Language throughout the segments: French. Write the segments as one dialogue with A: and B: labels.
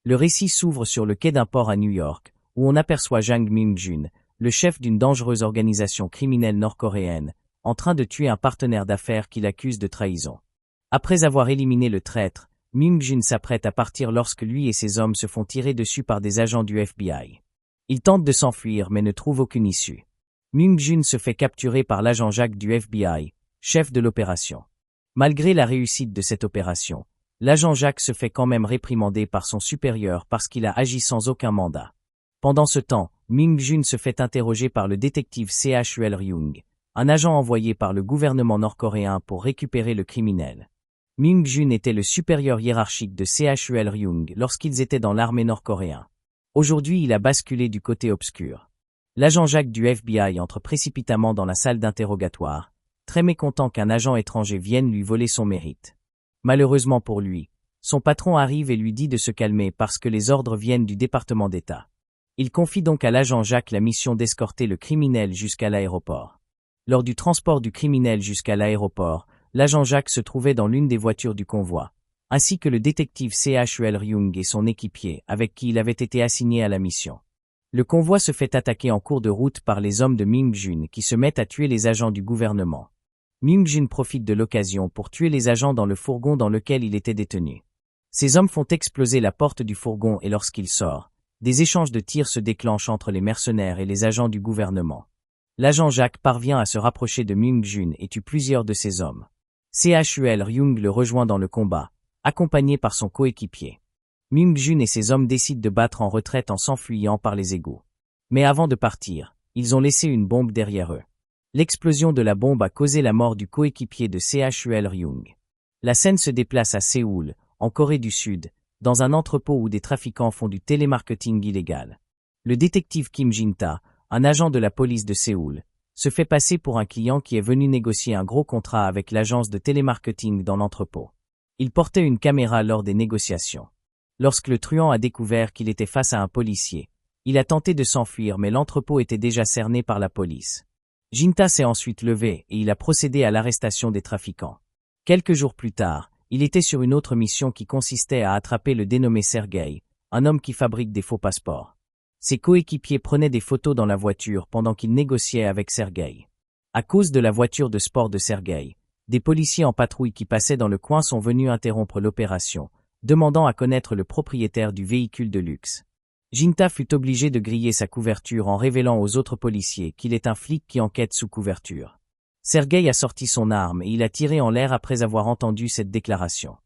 A: Le récit s'ouvre sur le quai d'un port à New York, où on aperçoit Jang Myung-jun, le chef d'une dangereuse organisation criminelle nord-coréenne, en train de tuer un partenaire d'affaires qu'il accuse de trahison. Après avoir éliminé le traître, Myung-jun s'apprête à partir lorsque lui et ses hommes se font tirer dessus par des agents du FBI. Il tente de s'enfuir mais ne trouve aucune issue. Myung-jun se fait capturer par l'agent Jack du FBI, chef de l'opération. Malgré la réussite de cette opération, l'agent Jack se fait quand même réprimander par son supérieur parce qu'il a agi sans aucun mandat. Pendant ce temps, Myung-jun se fait interroger par le détective Chul Ryung, un agent envoyé par le gouvernement nord-coréen pour récupérer le criminel. Myung-jun était le supérieur hiérarchique de Chul Ryung lorsqu'ils étaient dans l'armée nord-coréenne. Aujourd'hui, il a basculé du côté obscur. L'agent Jack du FBI entre précipitamment dans la salle d'interrogatoire, très mécontent qu'un agent étranger vienne lui voler son mérite. Malheureusement pour lui, son patron arrive et lui dit de se calmer parce que les ordres viennent du département d'État. Il confie donc à l'agent Jack la mission d'escorter le criminel jusqu'à l'aéroport. Lors du transport du criminel jusqu'à l'aéroport, l'agent Jack se trouvait dans l'une des voitures du convoi, ainsi que le détective Chul Ryung et son équipier avec qui il avait été assigné à la mission. Le convoi se fait attaquer en cours de route par les hommes de Myung-jun qui se mettent à tuer les agents du gouvernement. Myung-jun profite de l'occasion pour tuer les agents dans le fourgon dans lequel il était détenu. Ces hommes font exploser la porte du fourgon et lorsqu'il sort, des échanges de tirs se déclenchent entre les mercenaires et les agents du gouvernement. L'agent Jack parvient à se rapprocher de Myung-jun et tue plusieurs de ses hommes. Chul Ryung le rejoint dans le combat, accompagné par son coéquipier. Myung-jun et ses hommes décident de battre en retraite en s'enfuyant par les égouts. Mais avant de partir, ils ont laissé une bombe derrière eux. L'explosion de la bombe a causé la mort du coéquipier de Chul Ryung. La scène se déplace à Séoul, en Corée du Sud, dans un entrepôt où des trafiquants font du télémarketing illégal. Le détective Kim Jin-ta, un agent de la police de Séoul, se fait passer pour un client qui est venu négocier un gros contrat avec l'agence de télémarketing dans l'entrepôt. Il portait une caméra lors des négociations. Lorsque le truand a découvert qu'il était face à un policier, il a tenté de s'enfuir mais l'entrepôt était déjà cerné par la police. Jin-ta s'est ensuite levé et il a procédé à l'arrestation des trafiquants. Quelques jours plus tard, il était sur une autre mission qui consistait à attraper le dénommé Sergueï, un homme qui fabrique des faux passeports. Ses coéquipiers prenaient des photos dans la voiture pendant qu'il négociait avec Sergueï. À cause de la voiture de sport de Sergueï, des policiers en patrouille qui passaient dans le coin sont venus interrompre l'opération, demandant à connaître le propriétaire du véhicule de luxe. Jin-ta fut obligé de griller sa couverture en révélant aux autres policiers qu'il est un flic qui enquête sous couverture. Sergueï a sorti son arme et il a tiré en l'air après avoir entendu cette déclaration.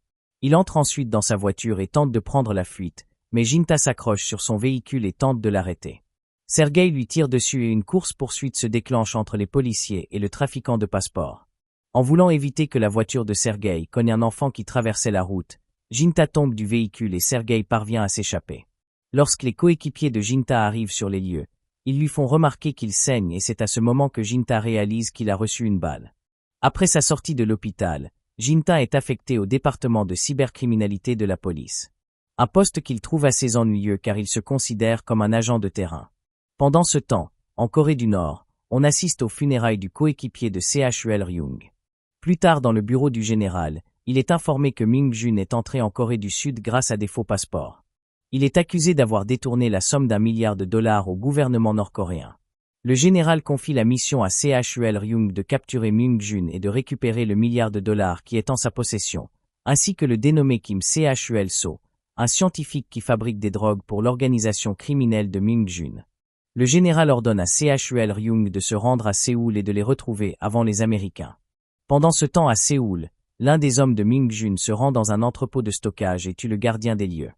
A: Il entre ensuite dans sa voiture et tente de prendre la fuite, mais Jin-ta s'accroche sur son véhicule et tente de l'arrêter. Sergueï lui tire dessus et une course-poursuite se déclenche entre les policiers et le trafiquant de passeports. En voulant éviter que la voiture de Sergueï cogne un enfant qui traversait la route, Jin-ta tombe du véhicule et Sergueï parvient à s'échapper. Lorsque les coéquipiers de Jin-ta arrivent sur les lieux, ils lui font remarquer qu'il saigne et c'est à ce moment que Jin-ta réalise qu'il a reçu une balle. Après sa sortie de l'hôpital, Jin-ta est affecté au département de cybercriminalité de la police. Un poste qu'il trouve assez ennuyeux car il se considère comme un agent de terrain. Pendant ce temps, en Corée du Nord, on assiste aux funérailles du coéquipier de Chul Ryung. Plus tard dans le bureau du général, il est informé que Myung-jun est entré en Corée du Sud grâce à des faux passeports. Il est accusé d'avoir détourné la somme d'$1 milliard au gouvernement nord-coréen. Le général confie la mission à Chul Ryung de capturer Myung-jun et de récupérer le $1 milliard qui est en sa possession, ainsi que le dénommé Kim Chul So, un scientifique qui fabrique des drogues pour l'organisation criminelle de Myung-jun. Le général ordonne à Chul Ryung de se rendre à Séoul et de les retrouver avant les Américains. Pendant ce temps à Séoul, l'un des hommes de Myung-jun se rend dans un entrepôt de stockage et tue le gardien des lieux.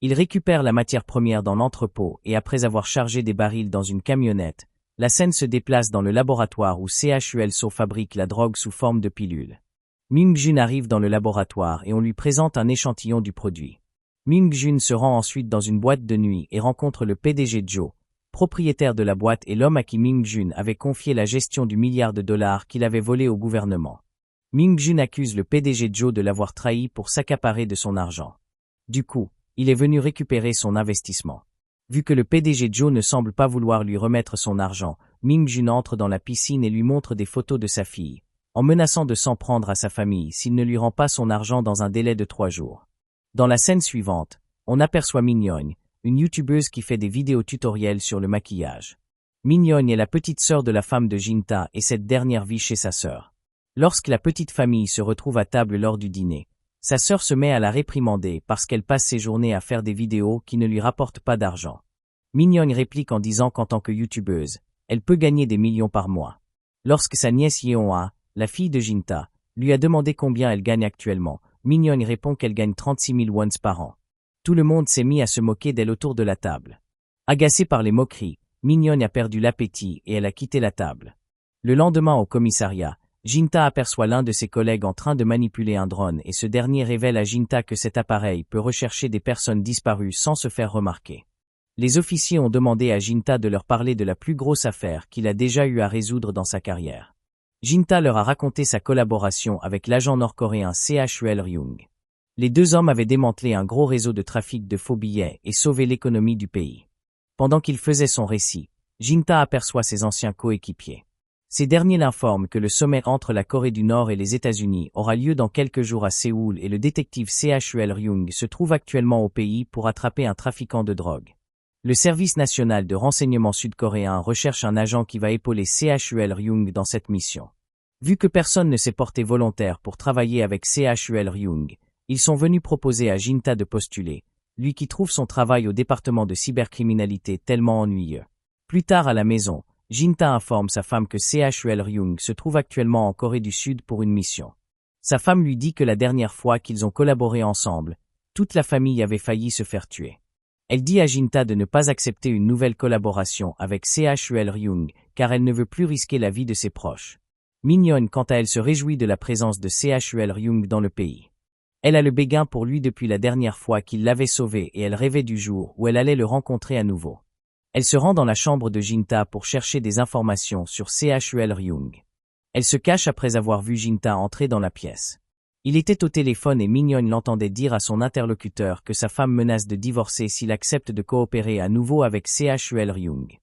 A: Il récupère la matière première dans l'entrepôt et après avoir chargé des barils dans une camionnette, la scène se déplace dans le laboratoire où Chul So fabrique la drogue sous forme de pilules. Myung-jun arrive dans le laboratoire et on lui présente un échantillon du produit. Myung-jun se rend ensuite dans une boîte de nuit et rencontre le PDG Joe, propriétaire de la boîte et l'homme à qui Myung-jun avait confié la gestion du $1 milliard qu'il avait volé au gouvernement. Myung-jun accuse le PDG Joe de l'avoir trahi pour s'accaparer de son argent. Du coup, il est venu récupérer son investissement. Vu que le PDG Joe ne semble pas vouloir lui remettre son argent, Myung-jun entre dans la piscine et lui montre des photos de sa fille, en menaçant de s'en prendre à sa famille s'il ne lui rend pas son argent dans un délai de 3 jours. Dans la scène suivante, on aperçoit Mignonne, une youtubeuse qui fait des vidéos tutoriels sur le maquillage. Mignonne est la petite sœur de la femme de Jinta et cette dernière vit chez sa sœur. Lorsque la petite famille se retrouve à table lors du dîner, sa sœur se met à la réprimander parce qu'elle passe ses journées à faire des vidéos qui ne lui rapportent pas d'argent. Mignonne réplique en disant qu'en tant que youtubeuse, elle peut gagner des millions par mois. Lorsque sa nièce Yeonha, la fille de Jinta, lui a demandé combien elle gagne actuellement, Mignonne répond qu'elle gagne 36 000 wons par an. Tout le monde s'est mis à se moquer d'elle autour de la table. Agacée par les moqueries, Mignonne a perdu l'appétit et elle a quitté la table. Le lendemain au commissariat, Jinta aperçoit l'un de ses collègues en train de manipuler un drone et ce dernier révèle à Jinta que cet appareil peut rechercher des personnes disparues sans se faire remarquer. Les officiers ont demandé à Jinta de leur parler de la plus grosse affaire qu'il a déjà eu à résoudre dans sa carrière. Jinta leur a raconté sa collaboration avec l'agent nord-coréen Chul Ryung. Les deux hommes avaient démantelé un gros réseau de trafic de faux billets et sauvé l'économie du pays. Pendant qu'il faisait son récit, Jinta aperçoit ses anciens coéquipiers. Ces derniers l'informent que le sommet entre la Corée du Nord et les États-Unis aura lieu dans quelques jours à Séoul et le détective Chul Ryung se trouve actuellement au pays pour attraper un trafiquant de drogue. Le service national de renseignement sud-coréen recherche un agent qui va épauler Chul Ryung dans cette mission. Vu que personne ne s'est porté volontaire pour travailler avec Chul Ryung, ils sont venus proposer à Jinta de postuler, lui qui trouve son travail au département de cybercriminalité tellement ennuyeux. Plus tard à la maison, Jinta informe sa femme que Chul Ryung se trouve actuellement en Corée du Sud pour une mission. Sa femme lui dit que la dernière fois qu'ils ont collaboré ensemble, toute la famille avait failli se faire tuer. Elle dit à Jinta de ne pas accepter une nouvelle collaboration avec Chul Ryung, car elle ne veut plus risquer la vie de ses proches. Mignonne quant à elle se réjouit de la présence de Chul Ryung dans le pays. Elle a le béguin pour lui depuis la dernière fois qu'il l'avait sauvé et elle rêvait du jour où elle allait le rencontrer à nouveau. Elle se rend dans la chambre de Jinta pour chercher des informations sur Chul Ryung. Elle se cache après avoir vu Jinta entrer dans la pièce. Il était au téléphone et Mignonne l'entendait dire à son interlocuteur que sa femme menace de divorcer s'il accepte de coopérer à nouveau avec Chul Ryung.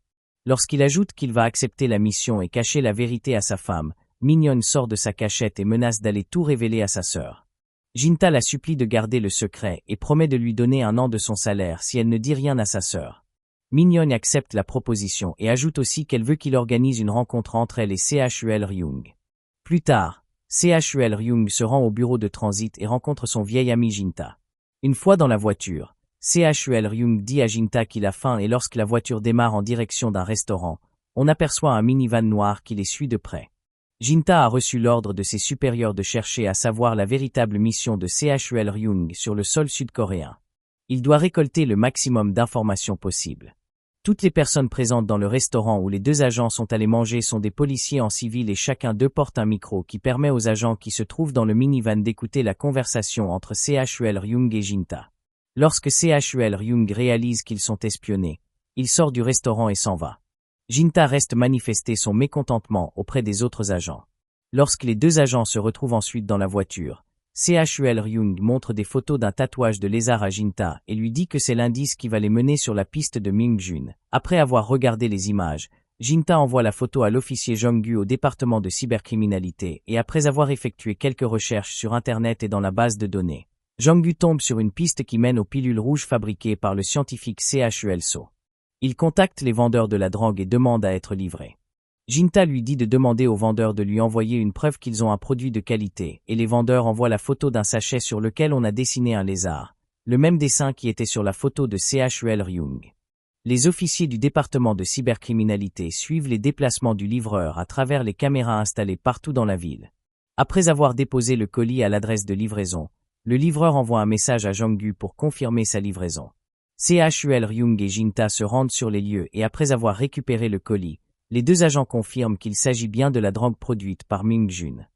A: Lorsqu'il ajoute qu'il va accepter la mission et cacher la vérité à sa femme, Mignonne sort de sa cachette et menace d'aller tout révéler à sa sœur. Jinta la supplie de garder le secret et promet de lui donner 1 an de son salaire si elle ne dit rien à sa sœur. Mignonne accepte la proposition et ajoute aussi qu'elle veut qu'il organise une rencontre entre elle et Chul Ryung. Plus tard, Chul Ryung se rend au bureau de transit et rencontre son vieil ami Jinta. Une fois dans la voiture, Chul Ryung dit à Jinta qu'il a faim et lorsque la voiture démarre en direction d'un restaurant, on aperçoit un minivan noir qui les suit de près. Jinta a reçu l'ordre de ses supérieurs de chercher à savoir la véritable mission de Chul Ryung sur le sol sud-coréen. Il doit récolter le maximum d'informations possibles. Toutes les personnes présentes dans le restaurant où les deux agents sont allés manger sont des policiers en civil et chacun d'eux porte un micro qui permet aux agents qui se trouvent dans le minivan d'écouter la conversation entre Chul Ryung et Jinta. Lorsque Chul Ryung réalise qu'ils sont espionnés, il sort du restaurant et s'en va. Jinta reste manifester son mécontentement auprès des autres agents. Lorsque les deux agents se retrouvent ensuite dans la voiture, Chul Ryung montre des photos d'un tatouage de lézard à Jinta et lui dit que c'est l'indice qui va les mener sur la piste de Mingjun. Après avoir regardé les images, Jinta envoie la photo à l'officier Jong-gu au département de cybercriminalité et après avoir effectué quelques recherches sur Internet et dans la base de données, Jong-gu tombe sur une piste qui mène aux pilules rouges fabriquées par le scientifique Chul So. Il contacte les vendeurs de la drogue et demande à être livré. Jinta lui dit de demander aux vendeurs de lui envoyer une preuve qu'ils ont un produit de qualité, et les vendeurs envoient la photo d'un sachet sur lequel on a dessiné un lézard, le même dessin qui était sur la photo de Chul Ryung. Les officiers du département de cybercriminalité suivent les déplacements du livreur à travers les caméras installées partout dans la ville. Après avoir déposé le colis à l'adresse de livraison, le livreur envoie un message à Jong-gu pour confirmer sa livraison. Chul Ryung et Jinta se rendent sur les lieux et après avoir récupéré le colis, les deux agents confirment qu'il s'agit bien de la drogue produite par Mingjun.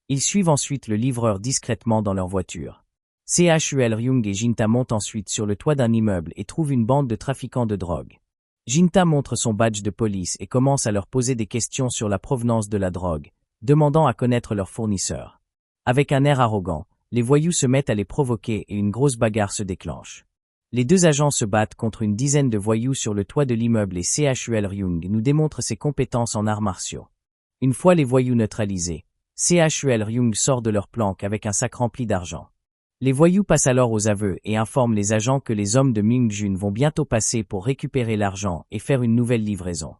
A: Ils suivent ensuite le livreur discrètement dans leur voiture. Chul Ryung et Jinta montent ensuite sur le toit d'un immeuble et trouvent une bande de trafiquants de drogue. Jinta montre son badge de police et commence à leur poser des questions sur la provenance de la drogue, demandant à connaître leurs fournisseurs. Avec un air arrogant, les voyous se mettent à les provoquer et une grosse bagarre se déclenche. Les deux agents se battent contre une dizaine de voyous sur le toit de l'immeuble et Chul Ryung nous démontre ses compétences en arts martiaux. Une fois les voyous neutralisés, Chul Ryung sort de leur planque avec un sac rempli d'argent. Les voyous passent alors aux aveux et informent les agents que les hommes de Ming-jun vont bientôt passer pour récupérer l'argent et faire une nouvelle livraison.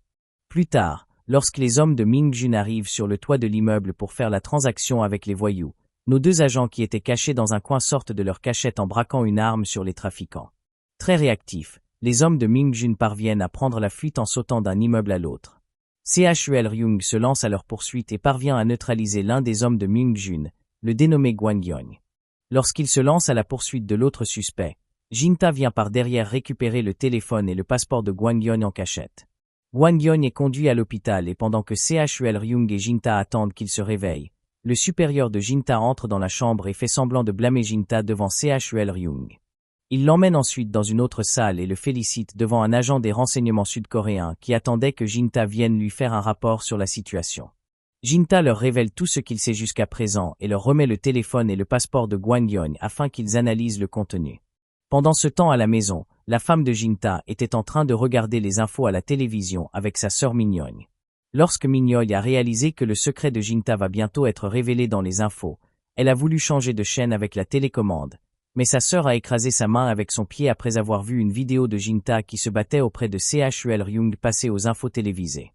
A: Plus tard, lorsque les hommes de Ming-jun arrivent sur le toit de l'immeuble pour faire la transaction avec les voyous, nos deux agents qui étaient cachés dans un coin sortent de leur cachette en braquant une arme sur les trafiquants. Très réactifs, les hommes de Ming-jun parviennent à prendre la fuite en sautant d'un immeuble à l'autre. Chul Ryung se lance à leur poursuite et parvient à neutraliser l'un des hommes de Ming-jun, le dénommé Gwang-yeon. Lorsqu'il se lance à la poursuite de l'autre suspect, Jinta vient par derrière récupérer le téléphone et le passeport de Gwang-yeon en cachette. Gwang-yeon est conduit à l'hôpital et pendant que Chul Ryung et Jinta attendent qu'il se réveille, le supérieur de Jinta entre dans la chambre et fait semblant de blâmer Jinta devant Chul Ryung. Il l'emmène ensuite dans une autre salle et le félicite devant un agent des renseignements sud-coréens qui attendait que Jinta vienne lui faire un rapport sur la situation. Jinta leur révèle tout ce qu'il sait jusqu'à présent et leur remet le téléphone et le passeport de Gwang-yeon afin qu'ils analysent le contenu. Pendant ce temps à la maison, la femme de Jinta était en train de regarder les infos à la télévision avec sa sœur Min-yeon. Lorsque Min-yeon a réalisé que le secret de Jinta va bientôt être révélé dans les infos, elle a voulu changer de chaîne avec la télécommande, mais sa sœur a écrasé sa main avec son pied après avoir vu une vidéo de Jinta qui se battait auprès de Chul Ryung passée aux infos télévisées.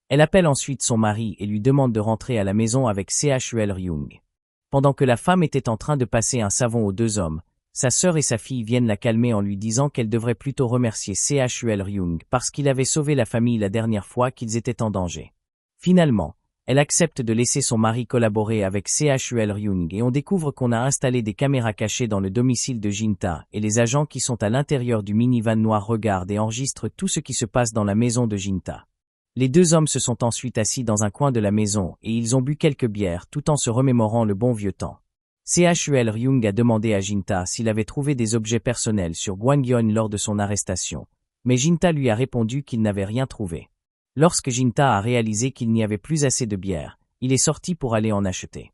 A: Elle appelle ensuite son mari et lui demande de rentrer à la maison avec Chul Ryung. Pendant que la femme était en train de passer un savon aux deux hommes, sa sœur et sa fille viennent la calmer en lui disant qu'elle devrait plutôt remercier Chul Ryung parce qu'il avait sauvé la famille la dernière fois qu'ils étaient en danger. Finalement, elle accepte de laisser son mari collaborer avec Chul Ryung et on découvre qu'on a installé des caméras cachées dans le domicile de Jinta et les agents qui sont à l'intérieur du minivan noir regardent et enregistrent tout ce qui se passe dans la maison de Jinta. Les deux hommes se sont ensuite assis dans un coin de la maison et ils ont bu quelques bières tout en se remémorant le bon vieux temps. Chul Ryung a demandé à Jinta s'il avait trouvé des objets personnels sur Gwang-yeon lors de son arrestation, mais Jinta lui a répondu qu'il n'avait rien trouvé. Lorsque Jinta a réalisé qu'il n'y avait plus assez de bière, il est sorti pour aller en acheter.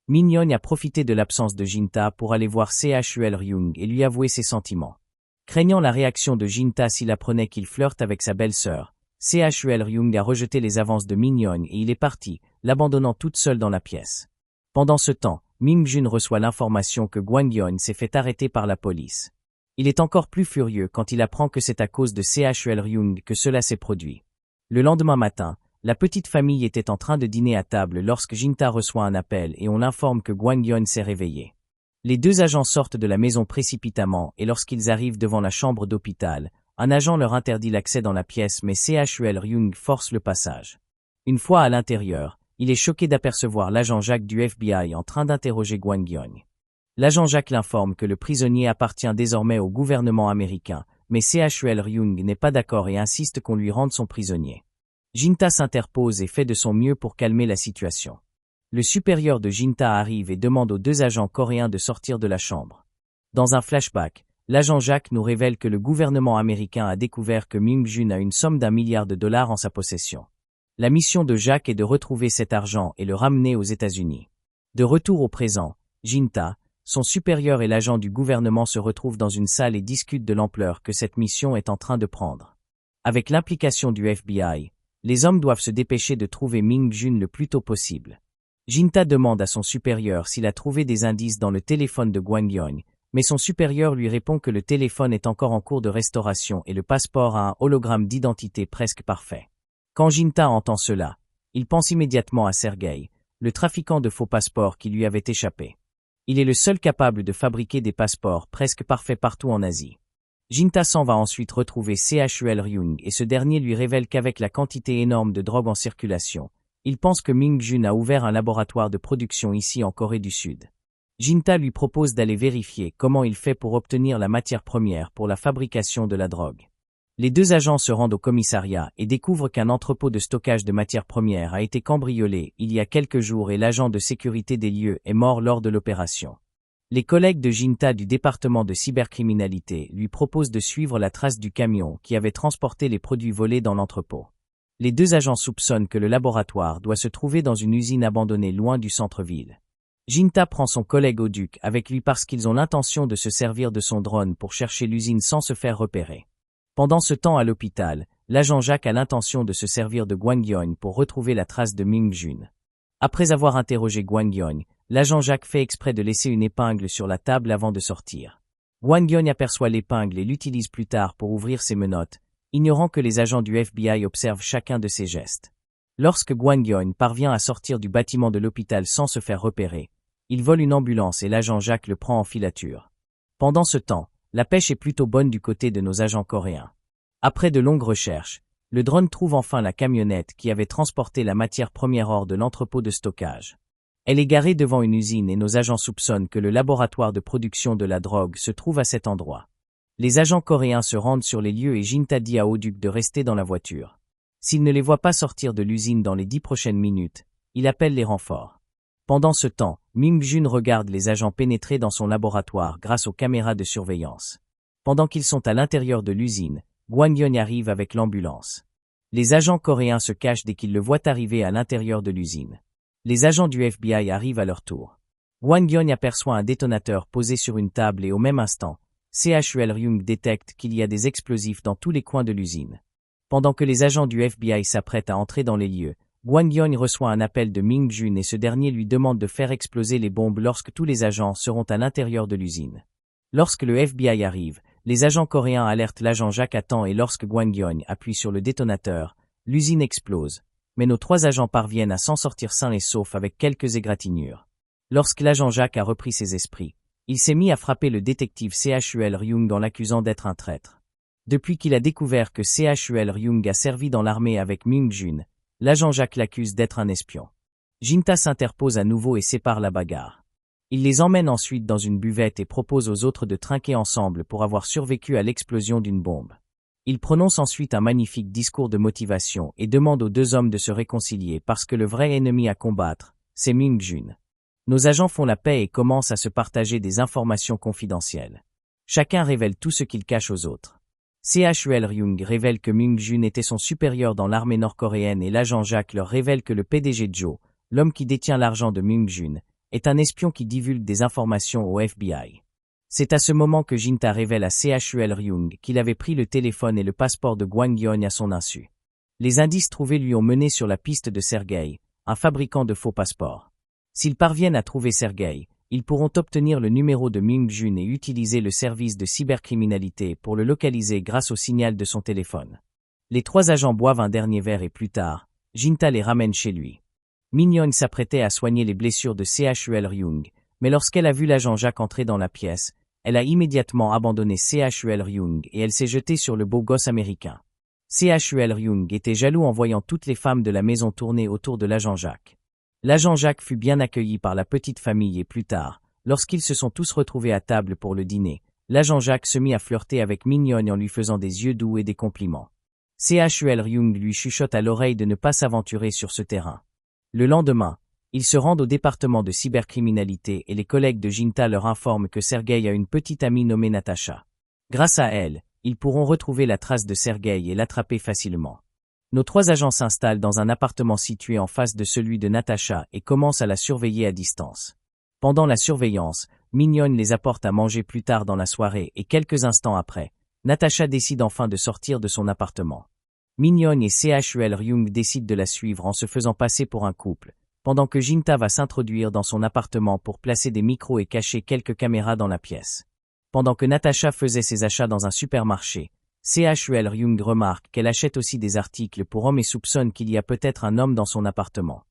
A: Min-yeon a profité de l'absence de Jinta pour aller voir Chul Ryung et lui avouer ses sentiments. Craignant la réaction de Jinta s'il apprenait qu'il flirte avec sa belle-sœur, Chul Ryung a rejeté les avances de Min-yeon et il est parti, l'abandonnant toute seule dans la pièce. Pendant ce temps, Ming-jun reçoit l'information que Gwang-yeon s'est fait arrêter par la police. Il est encore plus furieux quand il apprend que c'est à cause de Chul Ryung que cela s'est produit. Le lendemain matin, la petite famille était en train de dîner à table lorsque Jinta reçoit un appel et on l'informe que Gwang-yeon s'est réveillé. Les deux agents sortent de la maison précipitamment et lorsqu'ils arrivent devant la chambre d'hôpital, un agent leur interdit l'accès dans la pièce mais Chul Ryung force le passage. Une fois à l'intérieur, il est choqué d'apercevoir l'agent Jacques du FBI en train d'interroger Gwang-yeon. L'agent Jacques l'informe que le prisonnier appartient désormais au gouvernement américain, mais Chul Ryung n'est pas d'accord et insiste qu'on lui rende son prisonnier. Jinta s'interpose et fait de son mieux pour calmer la situation. Le supérieur de Jinta arrive et demande aux deux agents coréens de sortir de la chambre. Dans un flashback, l'agent Jacques nous révèle que le gouvernement américain a découvert que Ming-jun a une somme d'1 milliard de dollars en sa possession. La mission de Jacques est de retrouver cet argent et le ramener aux États-Unis. De retour au présent, Jinta, son supérieur et l'agent du gouvernement se retrouvent dans une salle et discutent de l'ampleur que cette mission est en train de prendre. Avec l'implication du FBI, les hommes doivent se dépêcher de trouver Ming-jun le plus tôt possible. Jinta demande à son supérieur s'il a trouvé des indices dans le téléphone de Gwang-yeon, mais son supérieur lui répond que le téléphone est encore en cours de restauration et le passeport a un hologramme d'identité presque parfait. Quand Jinta entend cela, il pense immédiatement à Sergei, le trafiquant de faux passeports qui lui avait échappé. Il est le seul capable de fabriquer des passeports presque parfaits partout en Asie. Jinta s'en va ensuite retrouver Chul Ryung et ce dernier lui révèle qu'avec la quantité énorme de drogue en circulation, il pense que Ming-jun a ouvert un laboratoire de production ici en Corée du Sud. Jinta lui propose d'aller vérifier comment il fait pour obtenir la matière première pour la fabrication de la drogue. Les deux agents se rendent au commissariat et découvrent qu'un entrepôt de stockage de matières premières a été cambriolé il y a quelques jours et l'agent de sécurité des lieux est mort lors de l'opération. Les collègues de Jinta du département de cybercriminalité lui proposent de suivre la trace du camion qui avait transporté les produits volés dans l'entrepôt. Les deux agents soupçonnent que le laboratoire doit se trouver dans une usine abandonnée loin du centre-ville. Jinta prend son collègue au duc avec lui parce qu'ils ont l'intention de se servir de son drone pour chercher l'usine sans se faire repérer. Pendant ce temps à l'hôpital, l'agent Jacques a l'intention de se servir de Gwang-yeon pour retrouver la trace de Ming-jun. Après avoir interrogé Gwang-yeon, l'agent Jacques fait exprès de laisser une épingle sur la table avant de sortir. Wang Yon aperçoit l'épingle et l'utilise plus tard pour ouvrir ses menottes, ignorant que les agents du FBI observent chacun de ses gestes. Lorsque Wang Yon parvient à sortir du bâtiment de l'hôpital sans se faire repérer, il vole une ambulance et l'agent Jacques le prend en filature. Pendant ce temps, la pêche est plutôt bonne du côté de nos agents coréens. Après de longues recherches, le drone trouve enfin la camionnette qui avait transporté la matière première hors de l'entrepôt de stockage. Elle est garée devant une usine et nos agents soupçonnent que le laboratoire de production de la drogue se trouve à cet endroit. Les agents coréens se rendent sur les lieux et Jinta dit à Oduc de rester dans la voiture. S'il ne les voit pas sortir de l'usine dans les 10 prochaines minutes, il appelle les renforts. Pendant ce temps, Ming-jun regarde les agents pénétrer dans son laboratoire grâce aux caméras de surveillance. Pendant qu'ils sont à l'intérieur de l'usine, Wang Yon arrive avec l'ambulance. Les agents coréens se cachent dès qu'ils le voient arriver à l'intérieur de l'usine. Les agents du FBI arrivent à leur tour. Wang Yon aperçoit un détonateur posé sur une table et au même instant, CHUL Ryung détecte qu'il y a des explosifs dans tous les coins de l'usine. Pendant que les agents du FBI s'apprêtent à entrer dans les lieux, Wang Yon reçoit un appel de Ming-jun et ce dernier lui demande de faire exploser les bombes lorsque tous les agents seront à l'intérieur de l'usine. Lorsque le FBI arrive, les agents coréens alertent l'agent Jacques à temps et lorsque Wang Yon appuie sur le détonateur, l'usine explose, mais nos 3 agents parviennent à s'en sortir sains et saufs avec quelques égratignures. Lorsque l'agent Jacques a repris ses esprits, il s'est mis à frapper le détective CHUL Ryung en l'accusant d'être un traître. Depuis qu'il a découvert que CHUL Ryung a servi dans l'armée avec Ming-jun, l'agent Jacques l'accuse d'être un espion. Jinta s'interpose à nouveau et sépare la bagarre. Il les emmène ensuite dans une buvette et propose aux autres de trinquer ensemble pour avoir survécu à l'explosion d'une bombe. Il prononce ensuite un magnifique discours de motivation et demande aux 2 hommes de se réconcilier parce que le vrai ennemi à combattre, c'est Ming-jun. Nos agents font la paix et commencent à se partager des informations confidentielles. Chacun révèle tout ce qu'il cache aux autres. CHUL Ryung révèle que Ming-jun était son supérieur dans l'armée nord-coréenne et l'agent Jacques leur révèle que le PDG Joe, l'homme qui détient l'argent de Ming-jun, est un espion qui divulgue des informations au FBI. C'est à ce moment que Jinta révèle à CHUL Ryung qu'il avait pris le téléphone et le passeport de Wang Yon à son insu. Les indices trouvés lui ont mené sur la piste de Sergei, un fabricant de faux passeports. S'ils parviennent à trouver Sergei, ils pourront obtenir le numéro de Ming-jun et utiliser le service de cybercriminalité pour le localiser grâce au signal de son téléphone. Les 3 agents boivent un dernier verre et plus tard, Jinta les ramène chez lui. Ming-jun s'apprêtait à soigner les blessures de CHUL Ryung, mais lorsqu'elle a vu l'agent Jacques entrer dans la pièce, elle a immédiatement abandonné CHUL Ryung et elle s'est jetée sur le beau gosse américain. CHUL Ryung était jaloux en voyant toutes les femmes de la maison tourner autour de l'agent Jacques. L'agent Jacques fut bien accueilli par la petite famille et plus tard, lorsqu'ils se sont tous retrouvés à table pour le dîner, l'agent Jacques se mit à flirter avec Ming-jun en lui faisant des yeux doux et des compliments. CHUL Ryung lui chuchote à l'oreille de ne pas s'aventurer sur ce terrain. Le lendemain, ils se rendent au département de cybercriminalité et les collègues de Jinta leur informent que Sergei a une petite amie nommée Natasha. Grâce à elle, ils pourront retrouver la trace de Sergei et l'attraper facilement. Nos 3 agents s'installent dans un appartement situé en face de celui de Natasha et commencent à la surveiller à distance. Pendant la surveillance, Ming-jun les apporte à manger plus tard dans la soirée et quelques instants après, Natasha décide enfin de sortir de son appartement. Ming-jun et CHUL Ryung décident de la suivre en se faisant passer pour un couple, pendant que Jinta va s'introduire dans son appartement pour placer des micros et cacher quelques caméras dans la pièce. Pendant que Natasha faisait ses achats dans un supermarché, CHUL Ryung remarque qu'elle achète aussi des articles pour hommes et soupçonne qu'il y a peut-être un homme dans son appartement.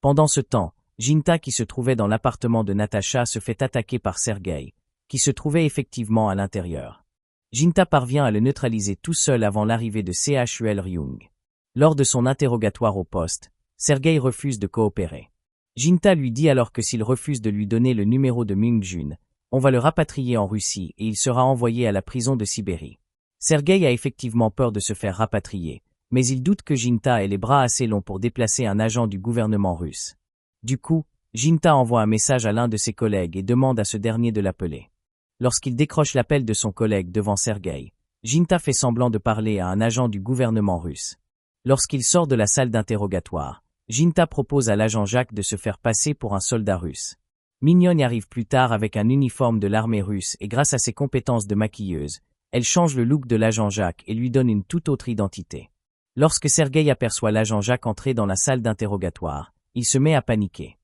A: Pendant ce temps, Jinta qui se trouvait dans l'appartement de Natasha se fait attaquer par Sergei, qui se trouvait effectivement à l'intérieur. Jinta parvient à le neutraliser tout seul avant l'arrivée de CHUL Ryung. Lors de son interrogatoire au poste, Sergei refuse de coopérer. Jinta lui dit alors que s'il refuse de lui donner le numéro de Ming-jun, on va le rapatrier en Russie et il sera envoyé à la prison de Sibérie. Sergei a effectivement peur de se faire rapatrier, mais il doute que Jinta ait les bras assez longs pour déplacer un agent du gouvernement russe. Du coup, Jinta envoie un message à l'un de ses collègues et demande à ce dernier de l'appeler. Lorsqu'il décroche l'appel de son collègue devant Sergei, Jinta fait semblant de parler à un agent du gouvernement russe. Lorsqu'il sort de la salle d'interrogatoire, Jinta propose à l'agent Jacques de se faire passer pour un soldat russe. Ming-jun y arrive plus tard avec un uniforme de l'armée russe et grâce à ses compétences de maquilleuse, elle change le look de l'agent Jacques et lui donne une toute autre identité. Lorsque Sergei aperçoit l'agent Jacques entrer dans la salle d'interrogatoire, il se met à paniquer.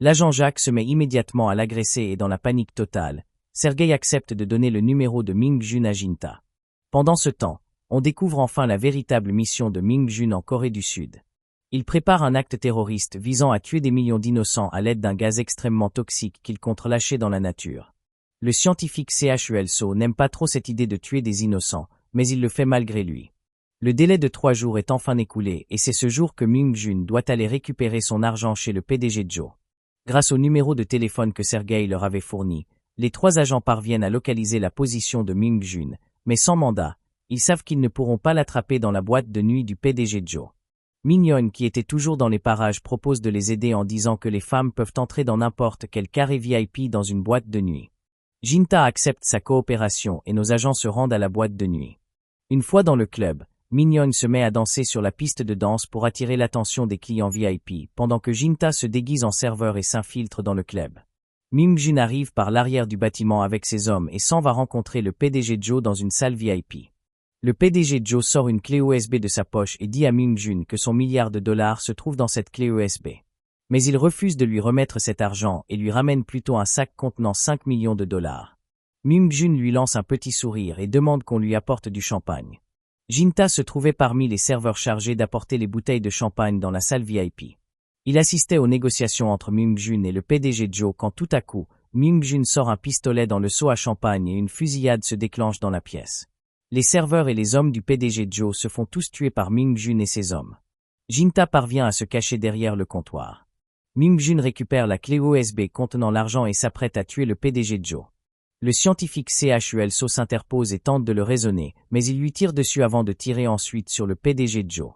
A: L'agent Jacques se met immédiatement à l'agresser et dans la panique totale, Sergueï accepte de donner le numéro de Ming-jun à Jinta. Pendant ce temps, on découvre enfin la véritable mission de Ming-jun en Corée du Sud. Il prépare un acte terroriste visant à tuer des millions d'innocents à l'aide d'un gaz extrêmement toxique qu'il compte relâcher dans la nature. Le scientifique Chul So n'aime pas trop cette idée de tuer des innocents, mais il le fait malgré lui. Le délai de 3 jours est enfin écoulé et c'est ce jour que Ming-jun doit aller récupérer son argent chez le PDG Joe. Grâce au numéro de téléphone que Sergueï leur avait fourni, les 3 agents parviennent à localiser la position de Ming-jun, mais sans mandat, ils savent qu'ils ne pourront pas l'attraper dans la boîte de nuit du PDG Joe. Mignon, qui était toujours dans les parages, propose de les aider en disant que les femmes peuvent entrer dans n'importe quel carré VIP dans une boîte de nuit. Jinta accepte sa coopération et nos agents se rendent à la boîte de nuit. Une fois dans le club, Mignon se met à danser sur la piste de danse pour attirer l'attention des clients VIP, pendant que Jinta se déguise en serveur et s'infiltre dans le club. Ming-jun arrive par l'arrière du bâtiment avec ses hommes et s'en va rencontrer le PDG Joe dans une salle VIP. Le PDG Joe sort une clé USB de sa poche et dit à Ming-jun que son milliard de dollars se trouve dans cette clé USB. Mais il refuse de lui remettre cet argent et lui ramène plutôt un sac contenant 5 millions de dollars. Ming-jun lui lance un petit sourire et demande qu'on lui apporte du champagne. Jinta se trouvait parmi les serveurs chargés d'apporter les bouteilles de champagne dans la salle VIP. Il assistait aux négociations entre Ming-jun et le PDG Joe quand tout à coup, Ming-jun sort un pistolet dans le seau à champagne et une fusillade se déclenche dans la pièce. Les serveurs et les hommes du PDG Joe se font tous tuer par Ming-jun et ses hommes. Jinta parvient à se cacher derrière le comptoir. Ming-jun récupère la clé USB contenant l'argent et s'apprête à tuer le PDG Joe. Le scientifique Chul So s'interpose et tente de le raisonner, mais il lui tire dessus avant de tirer ensuite sur le PDG Joe.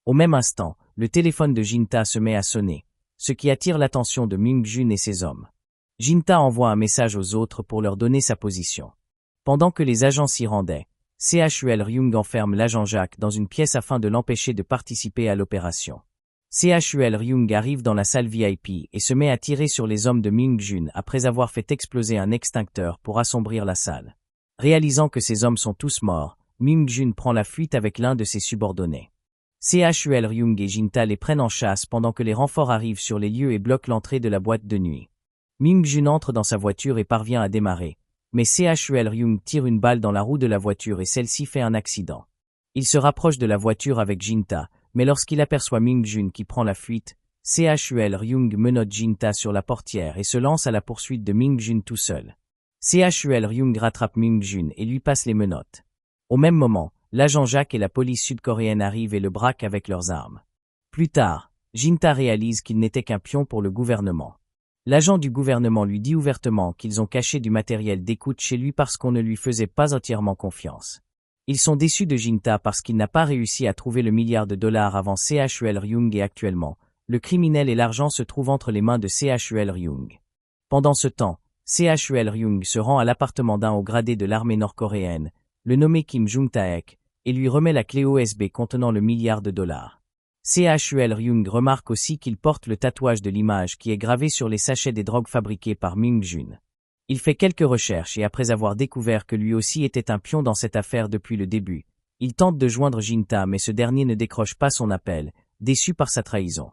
A: Au même instant, le téléphone de Jinta se met à sonner, ce qui attire l'attention de Ming-jun et ses hommes. Jinta envoie un message aux autres pour leur donner sa position. Pendant que les agents s'y rendaient, Chul Ryung enferme l'agent Jacques dans une pièce afin de l'empêcher de participer à l'opération. Chul Ryung arrive dans la salle VIP et se met à tirer sur les hommes de Ming-jun après avoir fait exploser un extincteur pour assombrir la salle. Réalisant que ces hommes sont tous morts, Ming-jun prend la fuite avec l'un de ses subordonnés. Chul Ryung et Jinta les prennent en chasse pendant que les renforts arrivent sur les lieux et bloquent l'entrée de la boîte de nuit. Ming-jun entre dans sa voiture et parvient à démarrer, mais Chul Ryung tire une balle dans la roue de la voiture et celle-ci fait un accident. Il se rapproche de la voiture avec Jinta, mais lorsqu'il aperçoit Ming-jun qui prend la fuite, Chul Ryung menotte Jinta sur la portière et se lance à la poursuite de Ming-jun tout seul. Chul Ryung rattrape Ming-jun et lui passe les menottes. Au même moment, l'agent Jacques et la police sud-coréenne arrivent et le braquent avec leurs armes. Plus tard, Jinta réalise qu'il n'était qu'un pion pour le gouvernement. L'agent du gouvernement lui dit ouvertement qu'ils ont caché du matériel d'écoute chez lui parce qu'on ne lui faisait pas entièrement confiance. Ils sont déçus de Jinta parce qu'il n'a pas réussi à trouver le milliard de dollars avant Chul Ryung et actuellement, le criminel et l'argent se trouvent entre les mains de Chul Ryung. Pendant ce temps, Chul Ryung se rend à l'appartement d'un haut gradé de l'armée nord-coréenne, le nommé Kim Jung-taek, et lui remet la clé USB contenant le milliard de dollars. Chul Ryung remarque aussi qu'il porte le tatouage de l'image qui est gravé sur les sachets des drogues fabriquées par Ming-jun. Il fait quelques recherches et après avoir découvert que lui aussi était un pion dans cette affaire depuis le début, il tente de joindre Jinta mais ce dernier ne décroche pas son appel, déçu par sa trahison.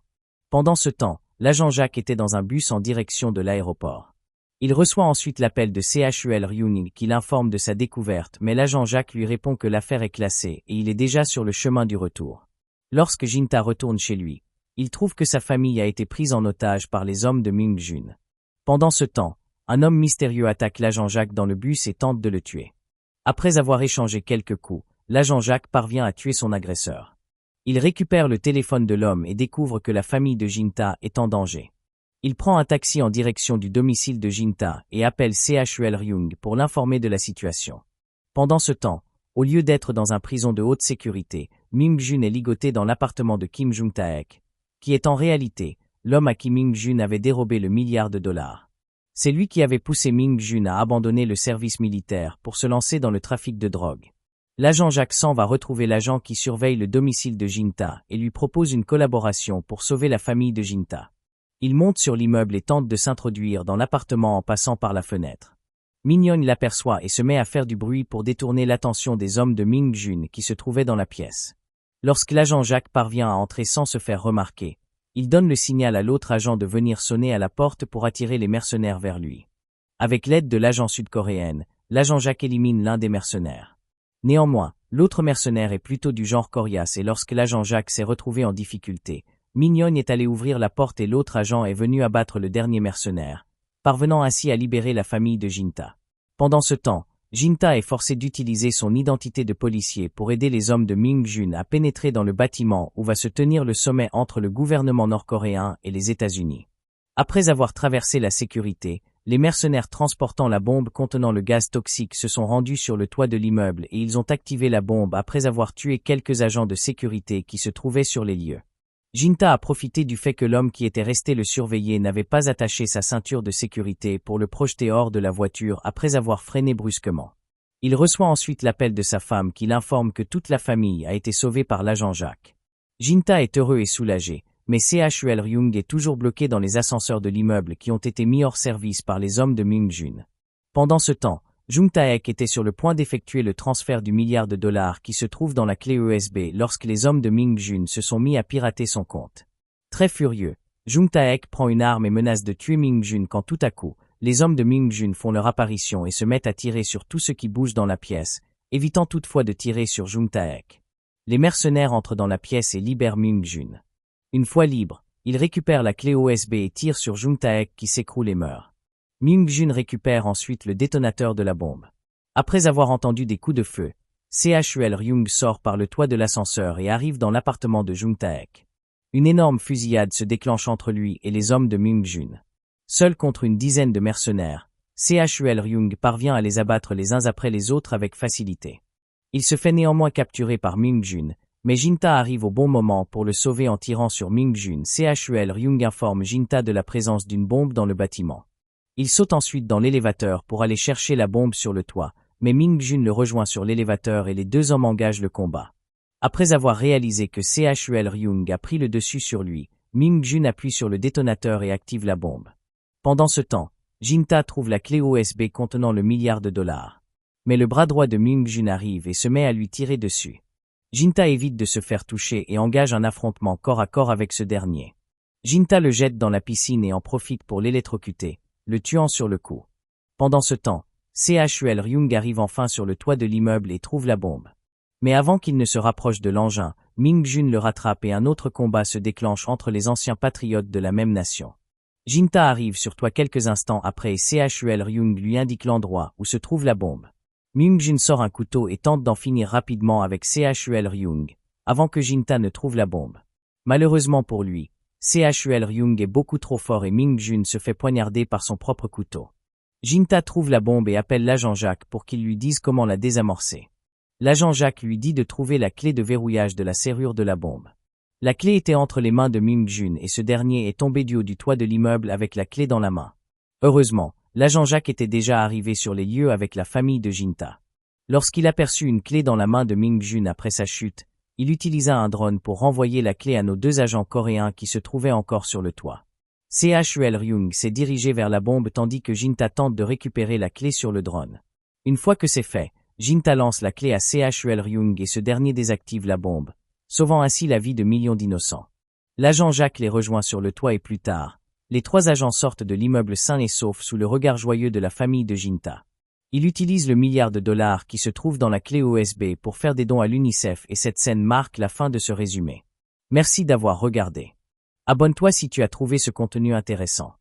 A: Pendant ce temps, l'agent Jacques était dans un bus en direction de l'aéroport. Il reçoit ensuite l'appel de Chul Ryung qui l'informe de sa découverte mais l'agent Jacques lui répond que l'affaire est classée et il est déjà sur le chemin du retour. Lorsque Jinta retourne chez lui, il trouve que sa famille a été prise en otage par les hommes de Ming-jun. Pendant ce temps, un homme mystérieux attaque l'agent Jacques dans le bus et tente de le tuer. Après avoir échangé quelques coups, l'agent Jacques parvient à tuer son agresseur. Il récupère le téléphone de l'homme et découvre que la famille de Jinta est en danger. Il prend un taxi en direction du domicile de Jinta et appelle Chul Ryung pour l'informer de la situation. Pendant ce temps, au lieu d'être dans un prison de haute sécurité, Ming-jun est ligoté dans l'appartement de Kim Jung-taek, qui est en réalité l'homme à qui Ming-jun avait dérobé le milliard de dollars. C'est lui qui avait poussé Ming-jun à abandonner le service militaire pour se lancer dans le trafic de drogue. L'agent Jacques va retrouver l'agent qui surveille le domicile de Jinta et lui propose une collaboration pour sauver la famille de Jinta. Il monte sur l'immeuble et tente de s'introduire dans l'appartement en passant par la fenêtre. Mignon l'aperçoit et se met à faire du bruit pour détourner l'attention des hommes de Ming-jun qui se trouvaient dans la pièce. Lorsque l'agent Jacques parvient à entrer sans se faire remarquer, Il donne le signal à l'autre agent de venir sonner à la porte pour attirer les mercenaires vers lui. Avec l'aide de l'agent sud-coréenne, l'agent Jack élimine l'un des mercenaires. Néanmoins, l'autre mercenaire est plutôt du genre coriace et lorsque l'agent Jack s'est retrouvé en difficulté, Min-Young est allé ouvrir la porte et l'autre agent est venu abattre le dernier mercenaire, parvenant ainsi à libérer la famille de Jinta. Pendant ce temps, Jinta est forcé d'utiliser son identité de policier pour aider les hommes de Ming-jun à pénétrer dans le bâtiment où va se tenir le sommet entre le gouvernement nord-coréen et les États-Unis. Après avoir traversé la sécurité, les mercenaires transportant la bombe contenant le gaz toxique se sont rendus sur le toit de l'immeuble et ils ont activé la bombe après avoir tué quelques agents de sécurité qui se trouvaient sur les lieux. Jinta a profité du fait que l'homme qui était resté le surveiller n'avait pas attaché sa ceinture de sécurité pour le projeter hors de la voiture après avoir freiné brusquement. Il reçoit ensuite l'appel de sa femme qui l'informe que toute la famille a été sauvée par l'agent Jack. Jinta est heureux et soulagé, mais Chul-Ryung est toujours bloqué dans les ascenseurs de l'immeuble qui ont été mis hors service par les hommes de Ming-jun. Pendant ce temps, Jung Taek était sur le point d'effectuer le transfert du milliard de dollars qui se trouve dans la clé USB lorsque les hommes de Ming-jun se sont mis à pirater son compte. Très furieux, Jung Taek prend une arme et menace de tuer Ming-jun quand tout à coup, les hommes de Ming-jun font leur apparition et se mettent à tirer sur tout ce qui bouge dans la pièce, évitant toutefois de tirer sur Jung Taek. Les mercenaires entrent dans la pièce et libèrent Ming-jun. Une fois libre, ils récupèrent la clé USB et tirent sur Jung Taek qui s'écroule et meurt. Ming-jun récupère ensuite le détonateur de la bombe. Après avoir entendu des coups de feu, Chul-Ryung sort par le toit de l'ascenseur et arrive dans l'appartement de Jung Taek. Une énorme fusillade se déclenche entre lui et les hommes de Ming-jun. Seul contre une dizaine de mercenaires, Chul-Ryung parvient à les abattre les uns après les autres avec facilité. Il se fait néanmoins capturer par Ming-jun, mais Jinta arrive au bon moment pour le sauver en tirant sur Ming-jun. Chul-Ryung informe Jinta de la présence d'une bombe dans le bâtiment. Il saute ensuite dans l'élévateur pour aller chercher la bombe sur le toit, mais Ming-jun le rejoint sur l'élévateur et les deux hommes engagent le combat. Après avoir réalisé que Chul-Ryung a pris le dessus sur lui, Ming-jun appuie sur le détonateur et active la bombe. Pendant ce temps, Jinta trouve la clé USB contenant le milliard de dollars. Mais le bras droit de Ming-jun arrive et se met à lui tirer dessus. Jinta évite de se faire toucher et engage un affrontement corps à corps avec ce dernier. Jinta le jette dans la piscine et en profite pour l'électrocuter, le tuant sur le coup. Pendant ce temps, Chul-Ryung arrive enfin sur le toit de l'immeuble et trouve la bombe. Mais avant qu'il ne se rapproche de l'engin, Ming-jun le rattrape et un autre combat se déclenche entre les anciens patriotes de la même nation. Jinta arrive sur toi quelques instants après et Chul-Ryung lui indique l'endroit où se trouve la bombe. Ming-jun sort un couteau et tente d'en finir rapidement avec Chul-Ryung, avant que Jinta ne trouve la bombe. Malheureusement pour lui, Chul-Ryung est beaucoup trop fort et Ming-jun se fait poignarder par son propre couteau. Jinta trouve la bombe et appelle l'agent Jack pour qu'il lui dise comment la désamorcer. L'agent Jack lui dit de trouver la clé de verrouillage de la serrure de la bombe. La clé était entre les mains de Ming-jun et ce dernier est tombé du haut du toit de l'immeuble avec la clé dans la main. Heureusement, l'agent Jack était déjà arrivé sur les lieux avec la famille de Jinta. Lorsqu'il aperçut une clé dans la main de Ming-jun après sa chute, il utilisa un drone pour renvoyer la clé à nos deux agents coréens qui se trouvaient encore sur le toit. Chul-Ryung s'est dirigé vers la bombe tandis que Jinta tente de récupérer la clé sur le drone. Une fois que c'est fait, Jinta lance la clé à Chul-Ryung et ce dernier désactive la bombe, sauvant ainsi la vie de millions d'innocents. L'agent Jack les rejoint sur le toit et plus tard, les trois agents sortent de l'immeuble sains et saufs sous le regard joyeux de la famille de Jinta. Il utilise le milliard de dollars qui se trouve dans la clé USB pour faire des dons à l'UNICEF et cette scène marque la fin de ce résumé. Merci d'avoir regardé. Abonne-toi si tu as trouvé ce contenu intéressant.